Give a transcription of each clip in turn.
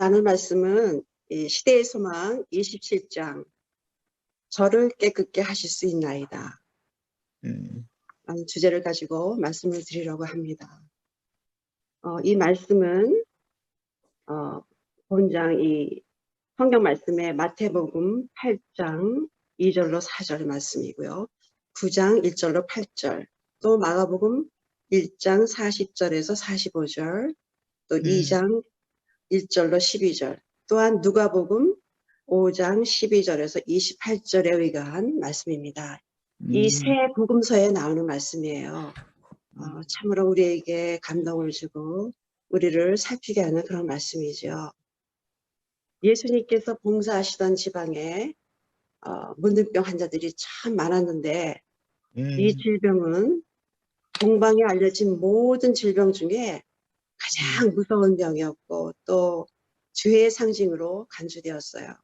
나눌 말씀은 이 시대의 소망 27장 저를 깨끗게 하실 수 있나이다 라는 주제를 가지고 말씀을 드리려고 합니다. 이 말씀은 본장 이 성경 말씀의 마태복음 8장 2절로 4절 말씀이고요. 9장 1절로 8절, 또 마가복음 1장 40절에서 45절, 또 2장 1절로 12절, 또한 누가복음 5장 12절에서 28절에 의거한 말씀입니다. 이 세 복음서에 나오는 말씀이에요. 참으로 우리에게 감동을 주고 우리를 살피게 하는 그런 말씀이죠. 예수님께서 봉사하시던 지방에 문둥병 환자들이 참 많았는데 이 질병은 동방에 알려진 모든 질병 중에 가장 무서운 병이었고 또 죄의 상징으로 간주되었어요.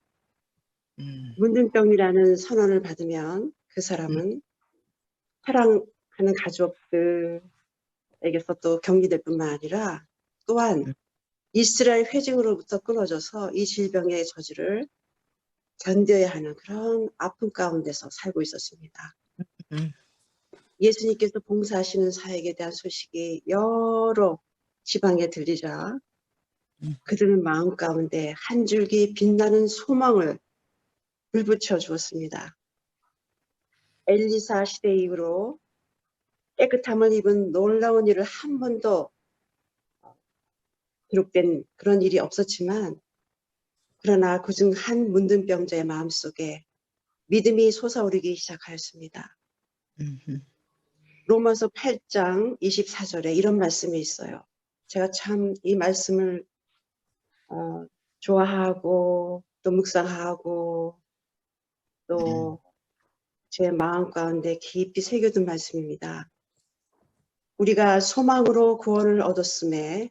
문둥병이라는 선언을 받으면 그 사람은 사랑하는 가족들에게서 또 격리될 뿐만 아니라 또한 이스라엘 회중으로부터 끊어져서 이 질병의 저주를 견뎌야 하는 그런 아픔 가운데서 살고 있었습니다. 예수님께서 봉사하시는 사역에 대한 소식이 여러 지방에 들리자 그들은 마음 가운데 한 줄기 빛나는 소망을 불붙여 주었습니다. 엘리사 시대 이후로 깨끗함을 입은 놀라운 일을 한 번도 기록된 그런 일이 없었지만 그러나 그중 한 문둥병자의 마음속에 믿음이 솟아오르기 시작하였습니다. 로마서 8장 24절에 이런 말씀이 있어요. 제가 참 이 말씀을 좋아하고 또 묵상하고 또 제 마음 가운데 깊이 새겨둔 말씀입니다. 우리가 소망으로 구원을 얻었음에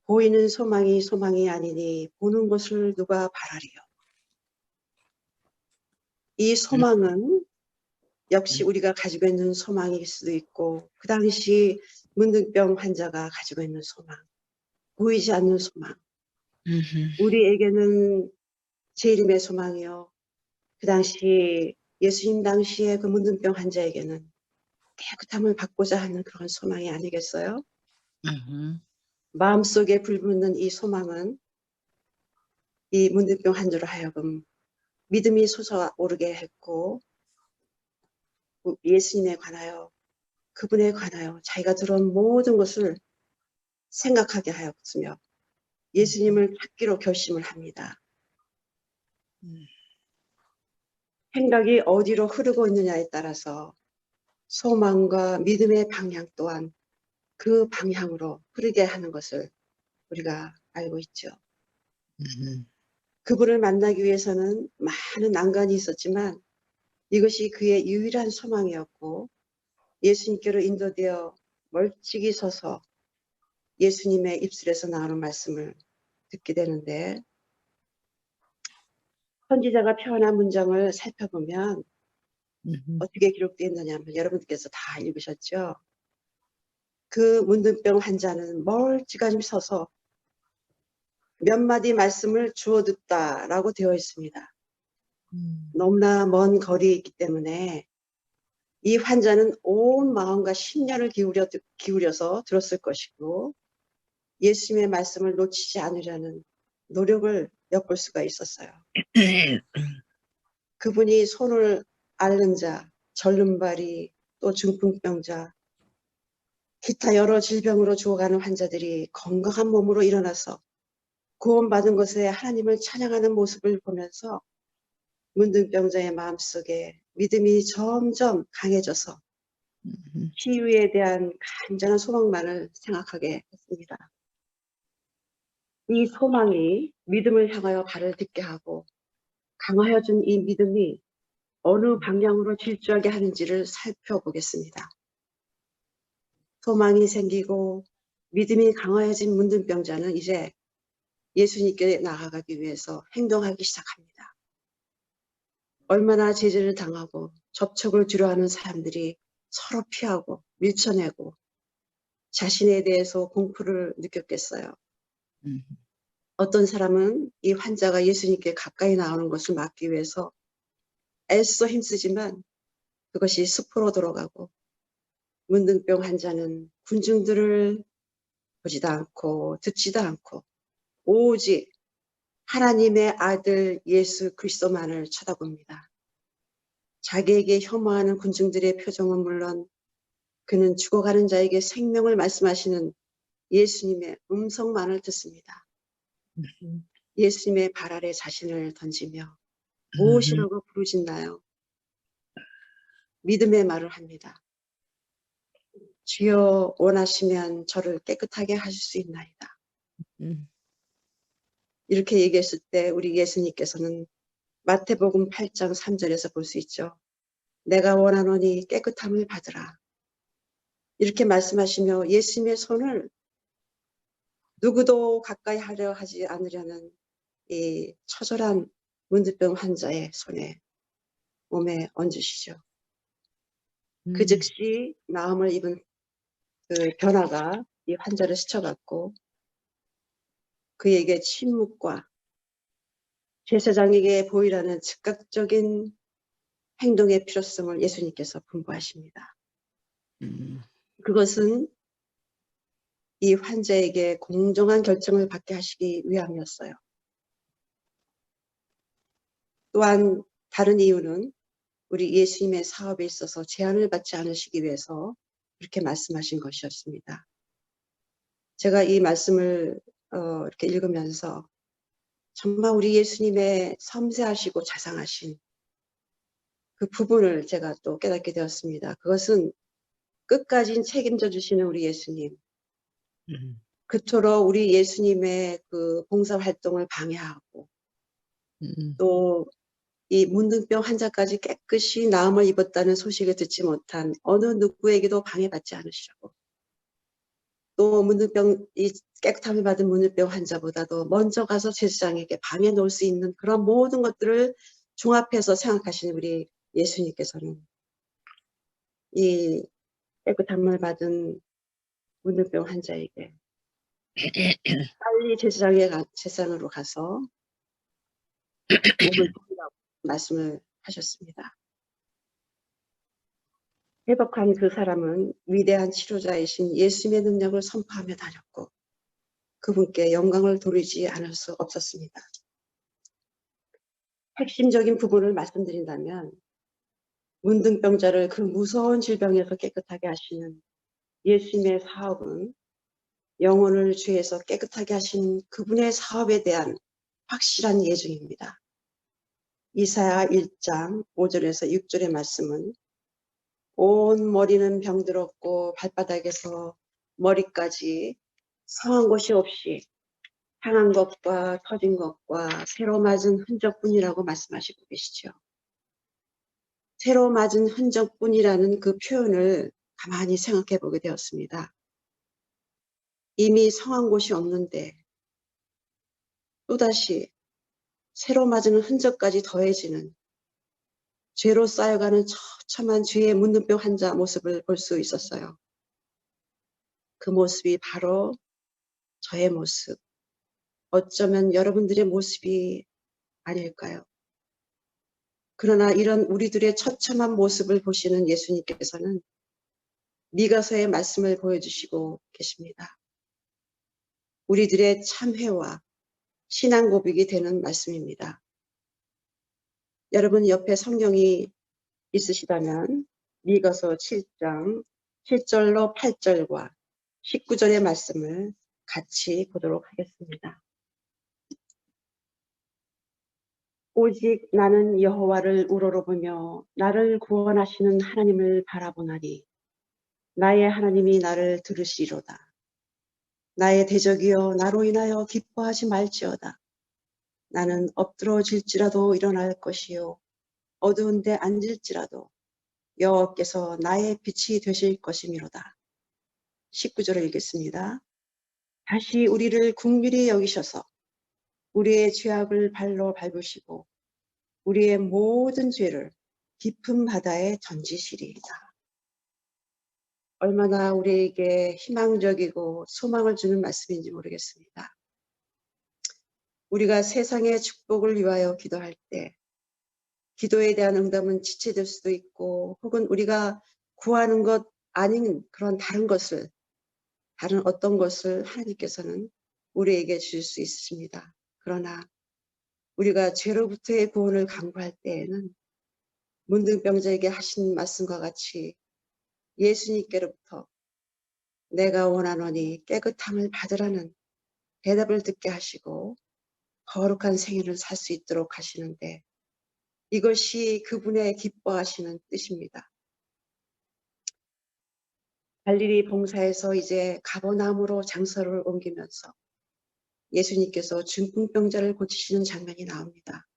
보이는 소망이 소망이 아니니 보는 것을 누가 바라리요. 이 소망은 역시 우리가 가지고 있는 소망일 수도 있고 그 당시 문둥병 환자가 가지고 있는 소망, 보이지 않는 소망. 우리에게는 제1임의 소망이요. 그 당시 예수님 당시에 그 문둥병 환자에게는 깨끗함을 받고자 하는 그런 소망이 아니겠어요? 마음속에 불붙는 이 소망은 이 문둥병 환자로 하여금 믿음이 솟아오르게 했고 예수님에 관하여 그분에 관하여 자기가 들은 모든 것을 생각하게 하였으며 예수님을 찾기로 결심을 합니다. 생각이 어디로 흐르고 있느냐에 따라서 소망과 믿음의 방향 또한 그 방향으로 흐르게 하는 것을 우리가 알고 있죠. 그분을 만나기 위해서는 많은 난관이 있었지만 이것이 그의 유일한 소망이었고 예수님께로 인도되어 멀찍이 서서 예수님의 입술에서 나오는 말씀을 듣게 되는데 선지자가 표현한 문장을 살펴보면 어떻게 기록되어 있느냐면 여러분께서 다 읽으셨죠? 그 문둥병 환자는 멀찌감치 서서 몇 마디 말씀을 주워 듣다라고 되어 있습니다. 너무나 먼 거리에 있기 때문에 이 환자는 온 마음과 심려를 기울여서 들었을 것이고 예수님의 말씀을 놓치지 않으려는 노력을 엿볼 수가 있었어요. 그분이 손을 앓는 자, 절름발이, 또 중풍병자, 기타 여러 질병으로 죽어가는 환자들이 건강한 몸으로 일어나서 구원받은 것에 하나님을 찬양하는 모습을 보면서 문둥병자의 마음속에 믿음이 점점 강해져서 치유에 대한 간절한 소망만을 생각하게 했습니다. 이 소망이 믿음을 향하여 발을 딛게 하고 강하여 준 이 믿음이 어느 방향으로 질주하게 하는지를 살펴보겠습니다. 소망이 생기고 믿음이 강화해진 문둥병자는 이제 예수님께 나아가기 위해서 행동하기 시작합니다. 얼마나 제재를 당하고 접촉을 두려워하는 사람들이 서로 피하고 밀쳐내고 자신에 대해서 공포를 느꼈겠어요. 어떤 사람은 이 환자가 예수님께 가까이 나오는 것을 막기 위해서 애써 힘쓰지만 그것이 숲으로 돌아가고, 문둥병 환자는 군중들을 보지도 않고 듣지도 않고 오직 하나님의 아들 예수 그리스도만을 쳐다봅니다. 자기에게 혐오하는 군중들의 표정은 물론 그는 죽어가는 자에게 생명을 말씀하시는 예수님의 음성만을 듣습니다. 예수님의 발 아래 자신을 던지며 무엇이라고 부르짖나요? 믿음의 말을 합니다. 주여 원하시면 저를 깨끗하게 하실 수 있나이다. 이렇게 얘기했을 때 우리 예수님께서는 마태복음 8장 3절에서 볼 수 있죠. 내가 원하노니 깨끗함을 받으라. 이렇게 말씀하시며 예수님의 손을 누구도 가까이 하려 하지 않으려는 이 처절한 문둥병 환자의 손에 몸에 얹으시죠. 그 즉시 마음을 입은 그 변화가 이 환자를 스쳐갔고 그에게 침묵과 제사장에게 보이라는 즉각적인 행동의 필요성을 예수님께서 분부하십니다. 그것은 이 환자에게 공정한 결정을 받게 하시기 위함이었어요. 또한 다른 이유는 우리 예수님의 사업에 있어서 제한을 받지 않으시기 위해서 그렇게 말씀하신 것이었습니다. 제가 이 말씀을 이렇게 읽으면서 정말 우리 예수님의 섬세하시고 자상하신 그 부분을 제가 또 깨닫게 되었습니다. 그것은 끝까지 책임져 주시는 우리 예수님, 그토록 우리 예수님의 그 봉사활동을 방해하고 또 이 문둥병 환자까지 깨끗이 나음을 입었다는 소식을 듣지 못한 어느 누구에게도 방해받지 않으시라고, 또 문둥병, 이 깨끗함을 받은 문둥병 환자보다도 먼저 가서 제사장에게 방해 놓을 수 있는 그런 모든 것들을 종합해서 생각하시는 우리 예수님께서는 이 깨끗함을 받은 문둥병 환자에게 빨리 제사장으로 가서 몸을 풀라고 말씀을 하셨습니다. 회복한 그 사람은 위대한 치료자이신 예수님의 능력을 선포하며 다녔고 그분께 영광을 돌리지 않을 수 없었습니다. 핵심적인 부분을 말씀드린다면 문둥병자를 그 무서운 질병에서 깨끗하게 하시는 예수님의 사업은 영혼을 죄에서 깨끗하게 하신 그분의 사업에 대한 확실한 예증입니다. 이사야 1장 5절에서 6절의 말씀은 온 머리는 병들었고 발바닥에서 머리까지 상한 곳이 없이 상한 것과 터진 것과 새로 맞은 흔적뿐이라고 말씀하시고 계시죠. 새로 맞은 흔적뿐이라는 그 표현을 가만히 생각해 보게 되었습니다. 이미 상한 곳이 없는데 또다시 새로 맞은 흔적까지 더해지는 죄로 쌓여가는 처참한 죄의 문둥병 환자 모습을 볼 수 있었어요. 그 모습이 바로 저의 모습, 어쩌면 여러분들의 모습이 아닐까요? 그러나 이런 우리들의 처참한 모습을 보시는 예수님께서는 미가서의 말씀을 보여주시고 계십니다. 우리들의 참회와 신앙 고백이 되는 말씀입니다. 여러분 옆에 성경이 있으시다면 미가서 7장 7절로 8절과 19절의 말씀을 같이 보도록 하겠습니다. 오직 나는 여호와를 우러러보며 나를 구원하시는 하나님을 바라보나니 나의 하나님이 나를 들으시리로다. 나의 대적이여 나로 인하여 기뻐하지 말지어다. 나는 엎드러질지라도 일어날 것이요 어두운 데 앉을지라도 여호와께서 나의 빛이 되실 것이미로다. 19절을 읽겠습니다. 다시 우리를 긍휼히 여기셔서 우리의 죄악을 발로 밟으시고 우리의 모든 죄를 깊은 바다에 던지시리이다. 얼마나 우리에게 희망적이고 소망을 주는 말씀인지 모르겠습니다. 우리가 세상의 축복을 위하여 기도할 때 기도에 대한 응답은 지체될 수도 있고 혹은 우리가 구하는 것 아닌 그런 다른 어떤 것을 하나님께서는 우리에게 주실 수 있습니다. 그러나 우리가 죄로부터의 구원을 강구할 때에는 문둥병자에게 하신 말씀과 같이 예수님께로부터 내가 원하노니 깨끗함을 받으라는 대답을 듣게 하시고 거룩한 생애를 살 수 있도록 하시는데 이것이 그분의 기뻐하시는 뜻입니다. 갈릴리 봉사에서 이제 가버나움으로 장소를 옮기면서 예수님께서 중풍병자를 고치시는 장면이 나옵니다.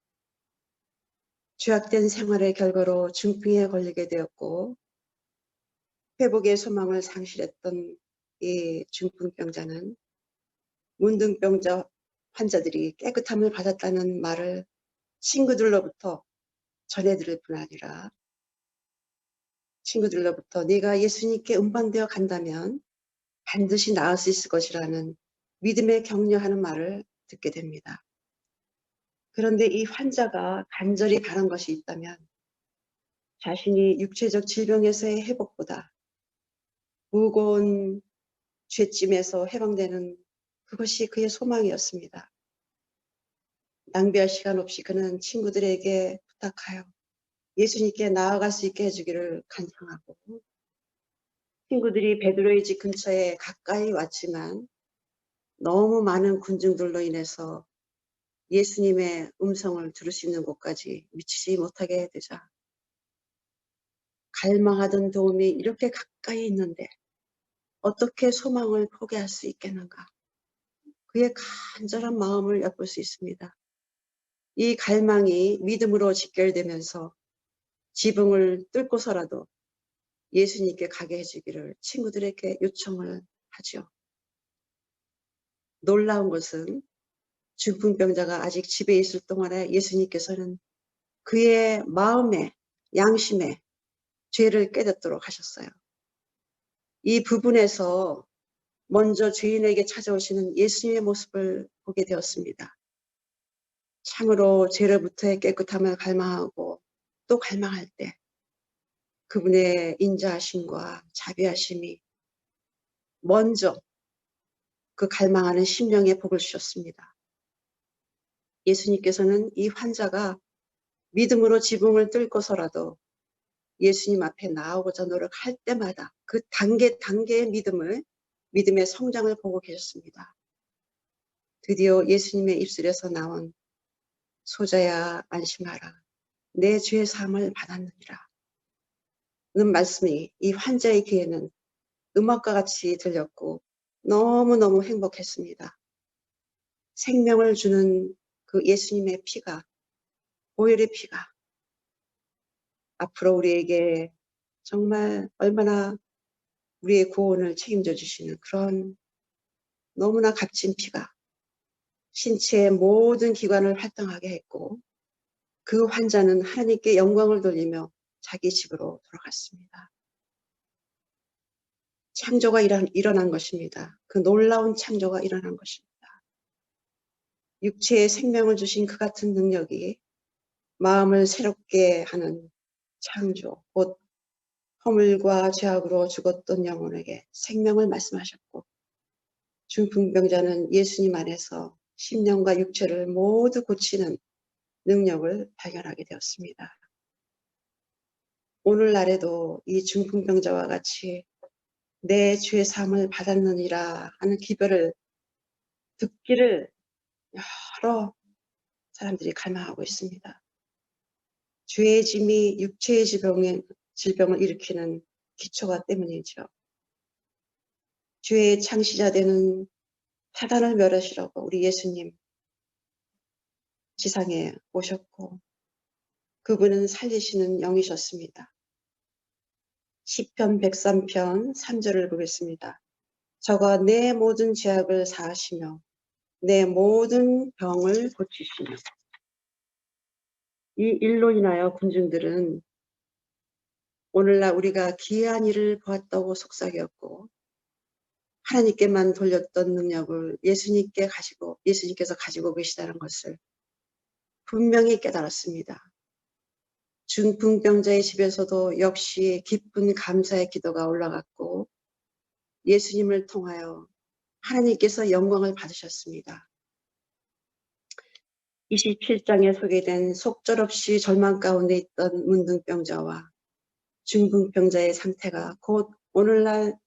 죄악된 생활의 결과로 중풍에 걸리게 되었고 회복의 소망을 상실했던 이 중풍병자는 문둥병자 환자들이 깨끗함을 받았다는 말을 친구들로부터 전해들을 뿐 아니라 친구들로부터 네가 예수님께 음반되어 간다면 반드시 나을 수 있을 것이라는 믿음에 격려하는 말을 듣게 됩니다. 그런데 이 환자가 간절히 바란 것이 있다면 자신이 육체적 질병에서의 회복보다 무거운 죄짐에서 해방되는 그것이 그의 소망이었습니다. 낭비할 시간 없이 그는 친구들에게 부탁하여 예수님께 나아갈 수 있게 해주기를 간청하고 친구들이 베드로의 집 근처에 가까이 왔지만 너무 많은 군중들로 인해서 예수님의 음성을 들을 수 있는 곳까지 미치지 못하게 되자 갈망하던 도움이 이렇게 가까이 있는데 어떻게 소망을 포기할 수 있겠는가. 그의 간절한 마음을 엿볼 수 있습니다. 이 갈망이 믿음으로 직결되면서 지붕을 뚫고서라도 예수님께 가게 해주기를 친구들에게 요청을 하죠. 놀라운 것은 중풍병자가 아직 집에 있을 동안에 예수님께서는 그의 마음에 양심에 죄를 깨닫도록 하셨어요. 이 부분에서 먼저 죄인에게 찾아오시는 예수님의 모습을 보게 되었습니다. 참으로 죄로부터의 깨끗함을 갈망하고 또 갈망할 때 그분의 인자하심과 자비하심이 먼저 그 갈망하는 심령에 복을 주셨습니다. 예수님께서는 이 환자가 믿음으로 지붕을 뚫고서라도 예수님 앞에 나오고자 노력할 때마다 그 단계의 믿음의 성장을 보고 계셨습니다. 드디어 예수님의 입술에서 나온 소자야 안심하라. 내 죄 사함을 받았느니라. 는 말씀이 이 환자의 귀에는 음악과 같이 들렸고 너무너무 행복했습니다. 생명을 주는 그 예수님의 피가, 보혈의 피가 앞으로 우리에게 정말 얼마나 우리의 구원을 책임져 주시는 그런 너무나 값진 피가 신체의 모든 기관을 활동하게 했고 그 환자는 하나님께 영광을 돌리며 자기 집으로 돌아갔습니다. 창조가 일어난 것입니다. 그 놀라운 창조가 일어난 것입니다. 육체에 생명을 주신 그 같은 능력이 마음을 새롭게 하는 창조, 곧 허물과 죄악으로 죽었던 영혼에게 생명을 말씀하셨고 중풍병자는 예수님 안에서 심령과 육체를 모두 고치는 능력을 발견하게 되었습니다. 오늘날에도 이 중풍병자와 같이 내 죄 사함을 받았느니라 하는 기별을 듣기를 여러 사람들이 갈망하고 있습니다. 죄의 짐이 육체의 질병을 일으키는 기초가 때문이죠. 죄의 창시자 되는 사단을 멸하시려고 우리 예수님 지상에 오셨고 그분은 살리시는 영이셨습니다. 시편 103편 3절을 보겠습니다. 저가 내 모든 죄악을 사하시며 내 모든 병을 고치시며 이 일로 인하여 군중들은 오늘날 우리가 기이한 일을 보았다고 속삭였고 하나님께만 돌렸던 능력을 예수님께서 가지고 계시다는 것을 분명히 깨달았습니다. 중풍병자의 집에서도 역시 깊은 감사의 기도가 올라갔고 예수님을 통하여 하나님께서 영광을 받으셨습니다. 27장에 소개된 속절없이 절망 가운데 있던 문둥병자와 중풍병자의 상태가 곧 오늘날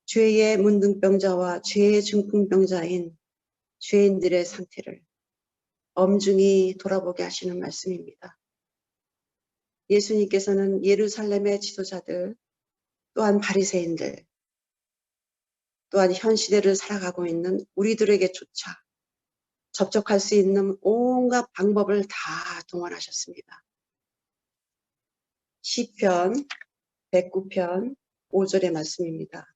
죄의 문둥병자와 죄의 중풍병자인 죄인들의 상태를 엄중히 돌아보게 하시는 말씀입니다. 예수님께서는 예루살렘의 지도자들, 또한 바리새인들, 또한 현 시대를 살아가고 있는 우리들에게조차 접촉할 수 있는 온갖 방법을 다 동원하셨습니다. 시편 109편 5절의 말씀입니다.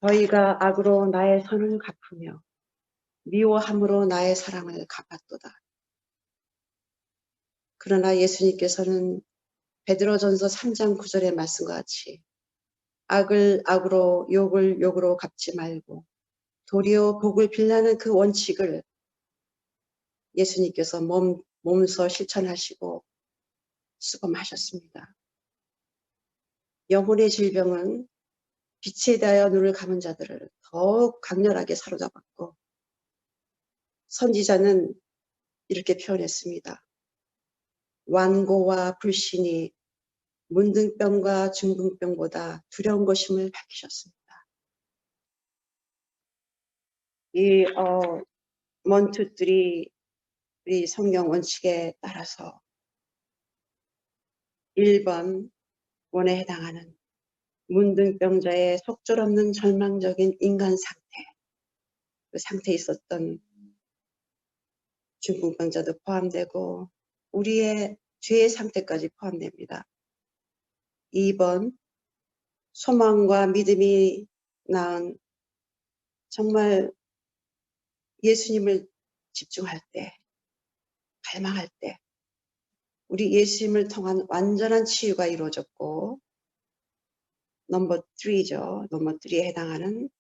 너희가 악으로 나의 선을 갚으며 미워함으로 나의 사랑을 갚았도다. 그러나 예수님께서는 베드로전서 3장 9절의 말씀과 같이 악을 악으로 욕을 욕으로 갚지 말고 도리어 복을 빌라는 그 원칙을 예수님께서 몸소 실천하시고 수금하셨습니다. 영혼의 질병은 빛에 대하여 눈을 감은 자들을 더욱 강렬하게 사로잡았고 선지자는 이렇게 표현했습니다. 완고와 불신이 문둥병과 중풍병보다 두려운 것임을 밝히셨습니다. 이 원투쓰리 우리 성경 원칙에 따라서 1번 원에 해당하는 문둥병자의 속절없는 절망적인 인간 상태, 그 상태에 있었던 중풍병자도 포함되고 우리의 죄의 상태까지 포함됩니다. 2번 소망과 믿음이 낳은 정말 예수님을 집중할 때, 갈망할 때 우리 예수님을 통한 완전한 치유가 이루어졌고 넘버 3죠. 넘버 3에 해당하는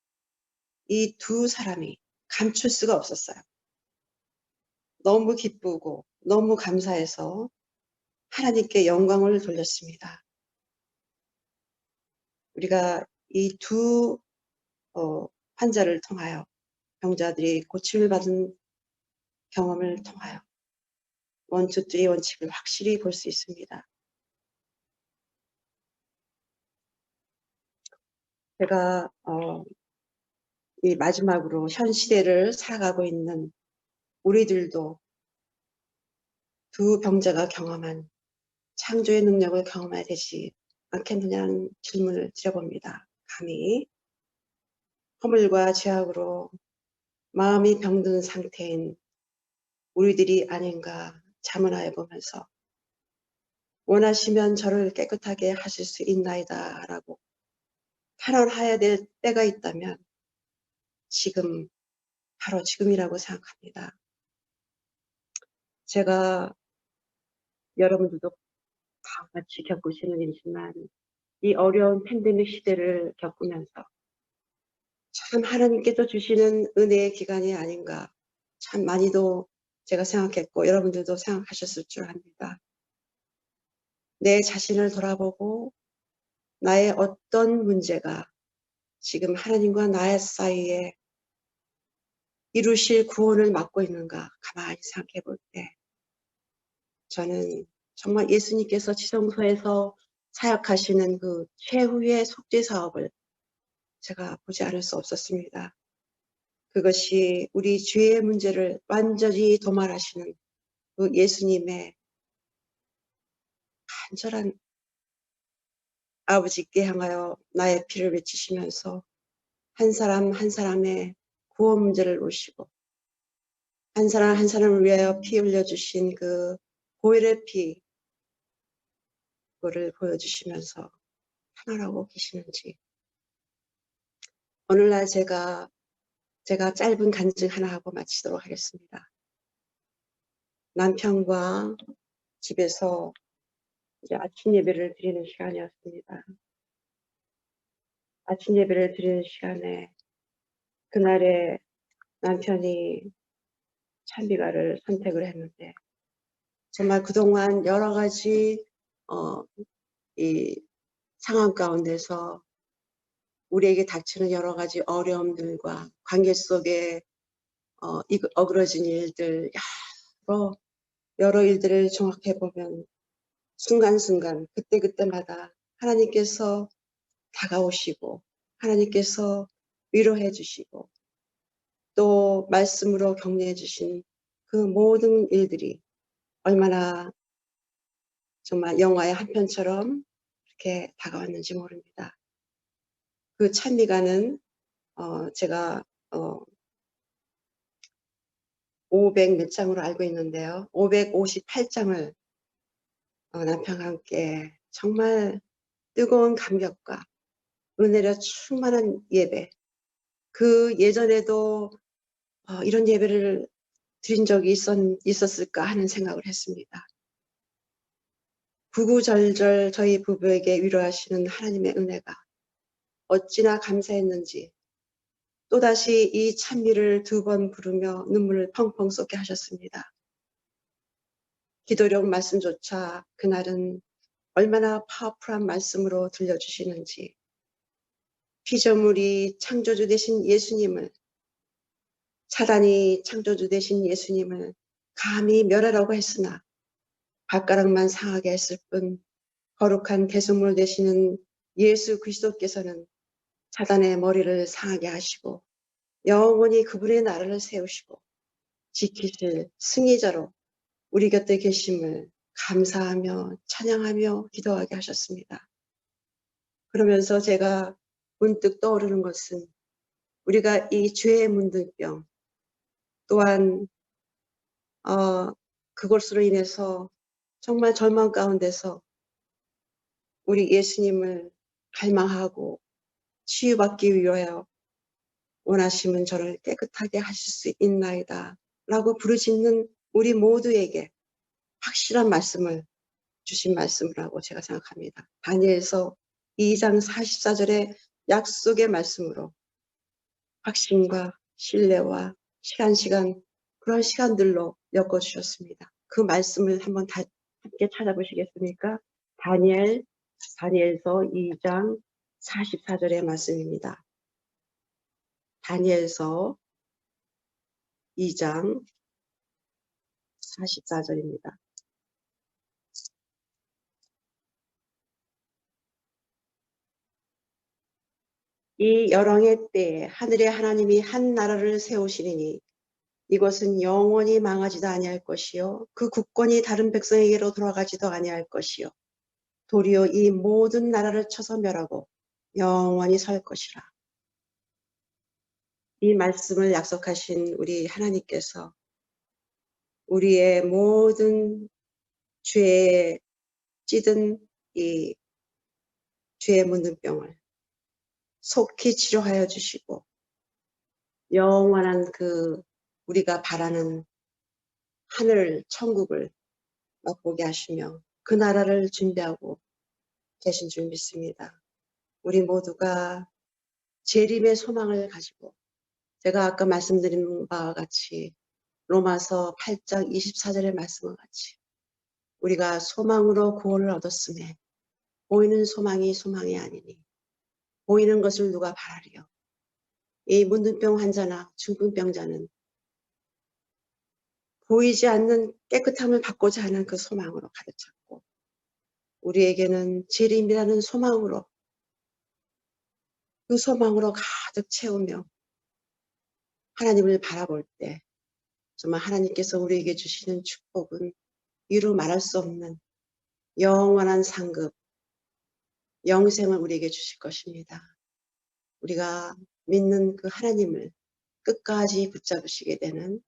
이 두 사람이 감출 수가 없었어요. 너무 기쁘고 너무 감사해서 하나님께 영광을 돌렸습니다. 우리가 이 두 환자를 통하여 병자들이 고침을 받은 경험을 통하여 원투쓰리 원칙을 확실히 볼 수 있습니다. 제가 이 마지막으로 현 시대를 살아가고 있는 우리들도 두 병자가 경험한 창조의 능력을 경험해야 되지 않겠느냐는 질문을 드려봅니다. 감히 허물과 죄악으로 마음이 병든 상태인 우리들이 아닌가 자문하여 보면서 원하시면 저를 깨끗하게 하실 수 있나이다 라고 탄원해야 될 때가 있다면 지금, 바로 지금이라고 생각합니다. 제가 여러분들도 다 같이 겪으시는 일이지만 이 어려운 팬데믹 시대를 겪으면서 참 하나님께서 주시는 은혜의 기간이 아닌가 참 많이도 제가 생각했고 여러분들도 생각하셨을 줄 압니다. 내 자신을 돌아보고 나의 어떤 문제가 지금 하나님과 나의 사이에 이루실 구원을 막고 있는가 가만히 생각해 볼 때 저는 정말 예수님께서 지성소에서 사역하시는 그 최후의 속죄 사업을 제가 보지 않을 수 없었습니다. 그것이 우리 죄의 문제를 완전히 도말하시는 그 예수님의 간절한 아버지께 향하여 나의 피를 외치시면서 한 사람 한 사람의 구원 문제를 오시고 한 사람 한 사람을 위하여 피 흘려주신 그 보혈의 피 그거를 보여주시면서 하나라고 계시는지 오늘날 제가 짧은 간증 하나 하고 마치도록 하겠습니다. 남편과 집에서 이제 아침 예배를 드리는 시간이었습니다. 아침 예배를 드리는 시간에 그날에 남편이 찬미가를 선택을 했는데 정말 그동안 여러 가지 이 상황 가운데서 우리에게 닥치는 여러 가지 어려움들과 관계 속에 어그러진 일들, 여러 일들을 종합해 보면 순간순간 그때그때마다 하나님께서 다가오시고 하나님께서 위로해 주시고 또 말씀으로 격려해 주신 그 모든 일들이 얼마나 정말 영화의 한 편처럼 이렇게 다가왔는지 모릅니다. 그 찬미가는 제가 500 몇 장으로 알고 있는데요. 558장을 남편과 함께 정말 뜨거운 감격과 은혜로 충만한 예배, 그 예전에도 이런 예배를 드린 적이 있었을까 하는 생각을 했습니다. 구구절절 저희 부부에게 위로하시는 하나님의 은혜가 어찌나 감사했는지 또다시 이 찬미를 2번 부르며 눈물을 펑펑 쏟게 하셨습니다. 기도력 말씀조차 그날은 얼마나 파워풀한 말씀으로 들려주시는지 피조물이 창조주 되신 예수님을 사단이 창조주 되신 예수님을 감히 멸하라고 했으나 발가락만 상하게 했을 뿐 거룩한 대속물 되시는 예수 그리스도께서는 사단의 머리를 상하게 하시고 영원히 그분의 나라를 세우시고 지키실 승리자로 우리 곁에 계심을 감사하며 찬양하며 기도하게 하셨습니다. 그러면서 제가 문득 떠오르는 것은 우리가 이 죄의 문둥병 또한 그것으로 인해서 정말 절망 가운데서 우리 예수님을 갈망하고 치유받기 위하여 원하시면 저를 깨끗하게 하실 수 있나이다 라고 부르짖는 우리 모두에게 확실한 말씀을 주신 말씀이라고 제가 생각합니다. 다니엘서 2장 44절의 약속의 말씀으로 확신과 신뢰와 시간 그런 시간들로 엮어주셨습니다. 그 말씀을 한번 함께 찾아보시겠습니까? 다니엘서 2장 44절의 말씀입니다. 다니엘서 2장 44절입니다. 이 열왕의 때에 하늘의 하나님이 한 나라를 세우시리니 이것은 영원히 망하지도 아니할 것이요 그 국권이 다른 백성에게로 돌아가지도 아니할 것이요 도리어 이 모든 나라를 쳐서 멸하고 영원히 설 것이라. 이 말씀을 약속하신 우리 하나님께서 우리의 모든 죄에 찌든 이 죄의 문둥병을 속히 치료하여 주시고 영원한 그 우리가 바라는 하늘 천국을 맛보게 하시며 그 나라를 준비하고 계신 줄 믿습니다. 우리 모두가 재림의 소망을 가지고 제가 아까 말씀드린 바와 같이 로마서 8장 24절의 말씀과 같이 우리가 소망으로 구원을 얻었음에 보이는 소망이 소망이 아니니 보이는 것을 누가 바라리요. 이 문둥병 환자나 중풍병자는 보이지 않는 깨끗함을 받고자 하는 그 소망으로 가득 찼고 우리에게는 재림이라는 소망으로 그 소망으로 가득 채우며 하나님을 바라볼 때 정말 하나님께서 우리에게 주시는 축복은 이루 말할 수 없는 영원한 상급, 영생을 우리에게 주실 것입니다. 우리가 믿는 그 하나님을 끝까지 붙잡으시게 되는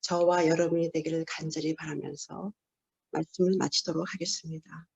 저와 여러분이 되기를 간절히 바라면서 말씀을 마치도록 하겠습니다.